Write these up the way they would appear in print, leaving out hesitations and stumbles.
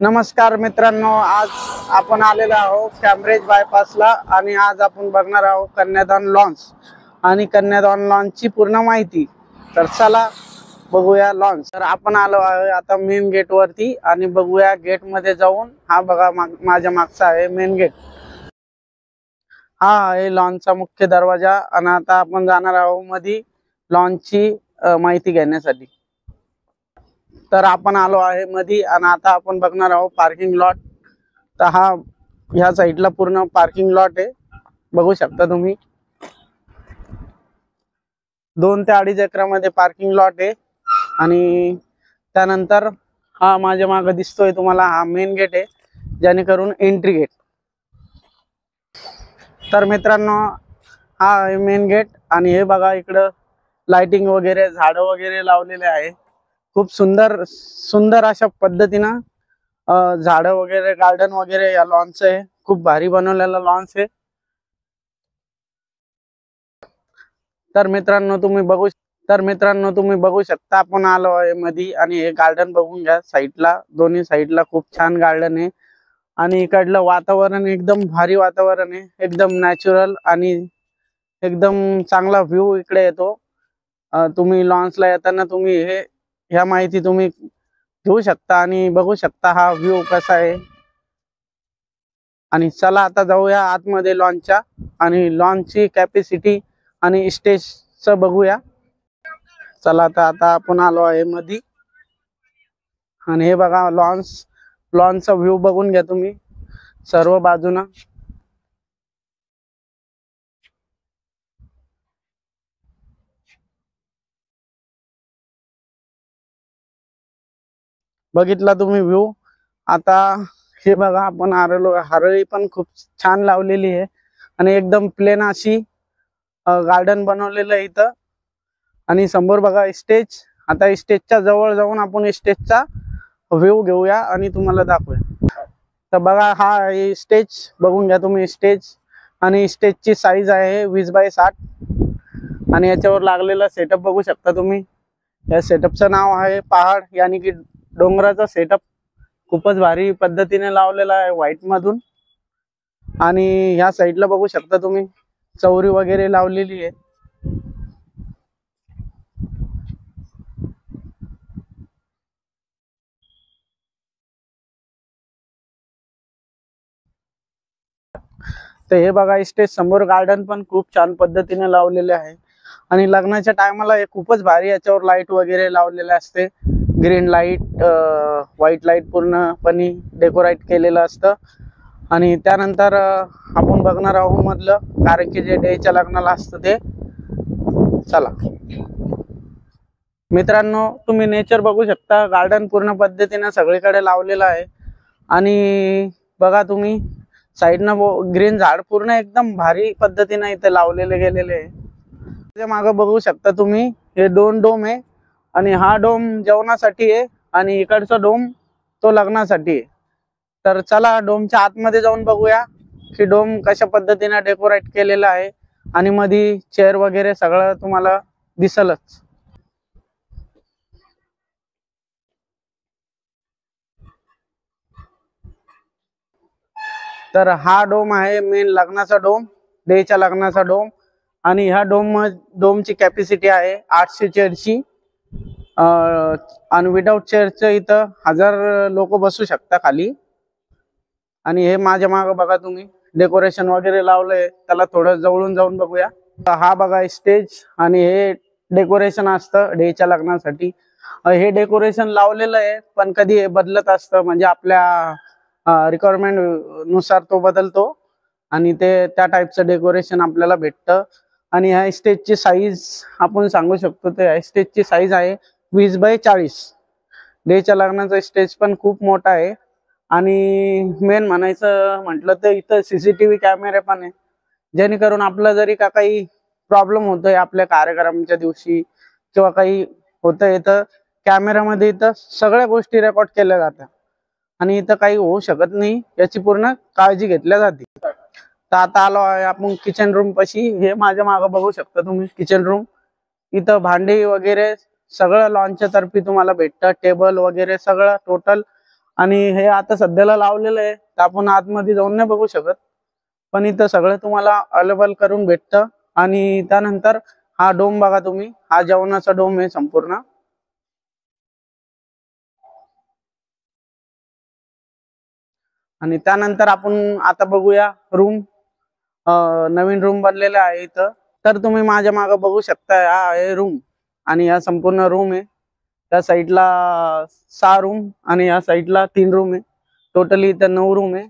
नमस्कार मित्रांनो, आज आपण आलेलो आहोत कॅम्ब्रिज बायपासला आणि आज आपण बघणार आहोत कन्यादान लॉन्च आणि कन्यादान लॉन्चची पूर्ण माहिती। तर चला बघूया लॉन्च। तर आपण आलो आहे आता मेन गेट वरती आणि बघूया गेट मध्ये जाऊन। हा बघा माझ्या मागचा आहे मेन गेट। हा आहे लॉन्चचा मुख्य दरवाजा आणि आता आपण जाणार आहोत मध्ये लॉन्चची माहिती घेण्यासाठी। तर आपण आलो आहे मध्ये आणि आता आपण बघणार आहोत पार्किंग लॉट। तर हा ह्या साइडला पूर्ण पार्किंग लॉट आहे, बघू शकता तुम्ही। 2 ते 2.5 एकरामध्ये पार्किंग लॉट आहे आणि त्यानंतर हा माझ्या मागे दिसतोय तुम्हाला हा मेन गेट आहे, जेणेकरून एंट्री गेट। तर मित्रांनो हा आहे मेन गेट आणि हे बघा इकडे लाइटिंग वगैरे झाड वगैरे लावलेले आहे। खूप सुंदर अशा पद्धतीने झाड वगैरे गार्डन वगैरे या लॉन्च आहे। खूप भारी बनवलेला लॉन्च आहे। तर मित्रांनो तुम्ही बघू शकता आपण आलो आहे मध्ये आणि हे गार्डन बघून घ्या। साइडला दोन्ही साइडला खूप छान गार्डन आहे आणि इकडलं वातावरण एकदम भारी वातावरण आहे, एकदम नॅचरल आणि एकदम चांगला व्ह्यू इकडे येतो। तुम्ही लॉन्चला येताना तुम्ही ह्या माहिती तुम्ही घेऊ शकता आणि बघू शकता हा व्ह्यू कसा आहे। आणि चला आता जाऊया आतमध्ये लॉन्चच्या आणि लॉन्चची कॅपॅसिटी आणि स्टेजचं बघूया। चला आता आपण आलो आहे मध्ये आणि हे बघा लॉन्चचा व्ह्यू बघून घ्या तुम्ही सर्व बाजूना। बघितला तुम्ही व्ह्यू। आता हे बघा आपण हरळी पण खूप छान लावलेली आहे आणि एकदम प्लेन अशी गार्डन बनवलेलं आहे इथं। आणि समोर बघा स्टेज। आता स्टेजच्या जवळ जाऊन आपण स्टेजचा व्ह्यू घेऊया आणि तुम्हाला दाखवूया। तर बघा हा स्टेज बघून घ्या तुम्ही स्टेज आणि स्टेजची साईज आहे 20x60 आणि याच्यावर लागलेला सेटअप बघू शकता तुम्ही। या सेटअपचं नाव आहे पहाड, यानी की डोंगराचा सेटअप। खूपच भारी पद्धतीने लावलेला आहे व्हाईट मधून आणि ह्या साइडला बघू शकता तुम्ही चौरी वगैरे लावलेली आहे। तर हे बघा स्टेज समोर गार्डन पण खूप छान पद्धतीने लावलेले आहे आणि लग्नाच्या टायमाला हे खूपच भारी याच्यावर लाईट वगैरे लावलेले असते। ग्रीन लाईट, व्हाईट लाईट पूर्णपणे डेकोरेट केलेलं असतं। आणि त्यानंतर आपण बघणार आहोत मधलं, कारण की जे डेच्या लग्नाला असतं ते। चला मित्रांनो तुम्ही नेचर बघू शकता, गार्डन पूर्ण पद्धतीने सगळीकडे लावलेलं आहे आणि बघा तुम्ही साइडनं ग्रीन झाड पूर्ण एकदम भारी पद्धतीने इथे लावलेले गेलेले आहे। त्याच्या मागे बघू शकता तुम्ही हे 2 डोम आहे आणि हा डोम जेवणासाठी आहे आणि इकडचा डोम तो लग्नासाठी आहे। तर चला डोमच्या आतमध्ये जाऊन बघूया की डोम कशा पद्धतीने डेकोरेट केलेला आहे आणि मध्ये चेअर वगैरे सगळं तुम्हाला दिसलच। तर हा डोम आहे मेन लग्नाचा डोम, डेच्या लग्नाचा डोम आणि ह्या डोमची कॅपॅसिटी आहे 800 चेअरची आणि विदाउट चेअरचं इथं 1000 लोक बसू शकता खाली। आणि हे माझ्या मागे बघा तुम्ही डेकोरेशन वगैरे लावलंय, त्याला थोडं जवळून जाऊन बघूया। हा बघा स्टेज आणि हे डेकोरेशन असतं डेच्या लग्नासाठी। हे डेकोरेशन लावलेलं आहे पण कधी हे बदलत असतं, म्हणजे आपल्या रिक्वायरमेंट नुसार तो बदलतो आणि ते त्या टाइपचं डेकोरेशन आपल्याला भेटतं। आणि ह्या स्टेजची साईज आपण सांगू शकतो, ते स्टेजची साईज आहे 20x40। डेच्या लग्नाचा स्टेज पण खूप मोठा आहे आणि मेन म्हणायचं म्हटलं तर इथं सीसीटीव्ही कॅमेरे पण आहे, जेणेकरून आपलं जरी का काही प्रॉब्लेम होतोय आपल्या कार्यक्रमाच्या दिवशी किंवा काही होतंय तर कॅमेरामध्ये इथं सगळ्या गोष्टी रेकॉर्ड केल्या जातात आणि इथं काही होऊ शकत नाही याची पूर्ण काळजी घेतल्या जाते। तर आता आलो आहे आपण किचन रूम पाशी। हे माझ्या मागे बघू शकता तुम्ही किचन रूम। इथं भांडी वगैरे सगळं लॉन्चच्या तर्फे तुम्हाला भेटतं, टेबल वगैरे सगळं टोटल आणि हे आता सध्याला लावलेलं आहे, तर आपण आतमध्ये जाऊन नाही बघू शकत, पण इथं सगळं तुम्हाला अवेलेबल करून भेटतं. आणि त्यानंतर हा डोम बघा तुम्ही, हा जेवणाचा डोम आहे संपूर्ण. आणि त्यानंतर आपण आता बघूया रूम. नवीन रूम बनलेला आहे इथं. तर तुम्ही माझ्या मागे बघू शकता, हा आहे रूम आणि या संपूर्ण रूम आहे. त्या साईडला 6 रूम आणि या साईडला 3 रूम आहे. टोटली इथं 9 रूम आहे.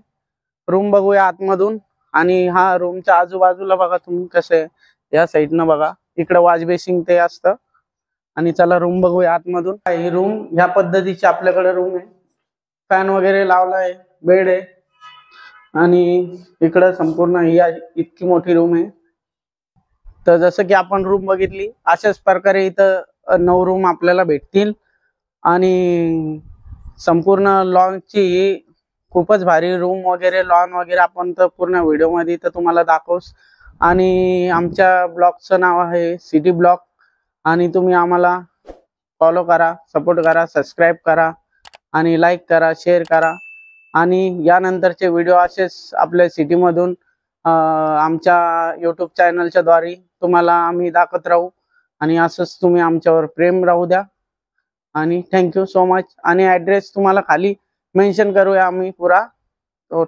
रूम बघूया आतमधून. आणि हा रूमच्या आजूबाजूला बघा तुम्ही कसं आहे, या साईडनं बघा, इकडे वॉश बेसिंग ते असतं. आणि चला रूम बघूया आतमधून. ही रूम ह्या पद्धतीची आपल्याकडे रूम आहे. फॅन वगैरे लावला आहे, बेड आहे आणि इकडं संपूर्ण ही इतकी मोठी रूम आहे. तर जसं की आपण रूम बघितली, अशाच प्रकारे इथं 9 रूम आपल्याला भेटतील. आणि संपूर्ण लॉनची ही खूपच भारी रूम वगैरे, लॉन वगैरे आपण तर पूर्ण व्हिडिओमध्ये तर तुम्हाला दाखवूच. आणि आमच्या ब्लॉगचं नाव आहे सिटी ब्लॉग. आणि तुम्ही आम्हाला फॉलो करा, सपोर्ट करा, सबस्क्राईब करा आणि लाईक करा, शेअर करा. आणि यानंतरचे व्हिडिओ असेच आपल्या सिटीमधून आमच्या यूट्यूब चॅनलच्या द्वारे तुम्हाला आम्ही दाखवत राहू. आणि असंच तुम्ही आमच्यावर प्रेम राहू द्या. आणि थँक्यू सो मच. आणि ॲड्रेस तुम्हाला खाली मेन्शन करूया आम्ही पुरा. तो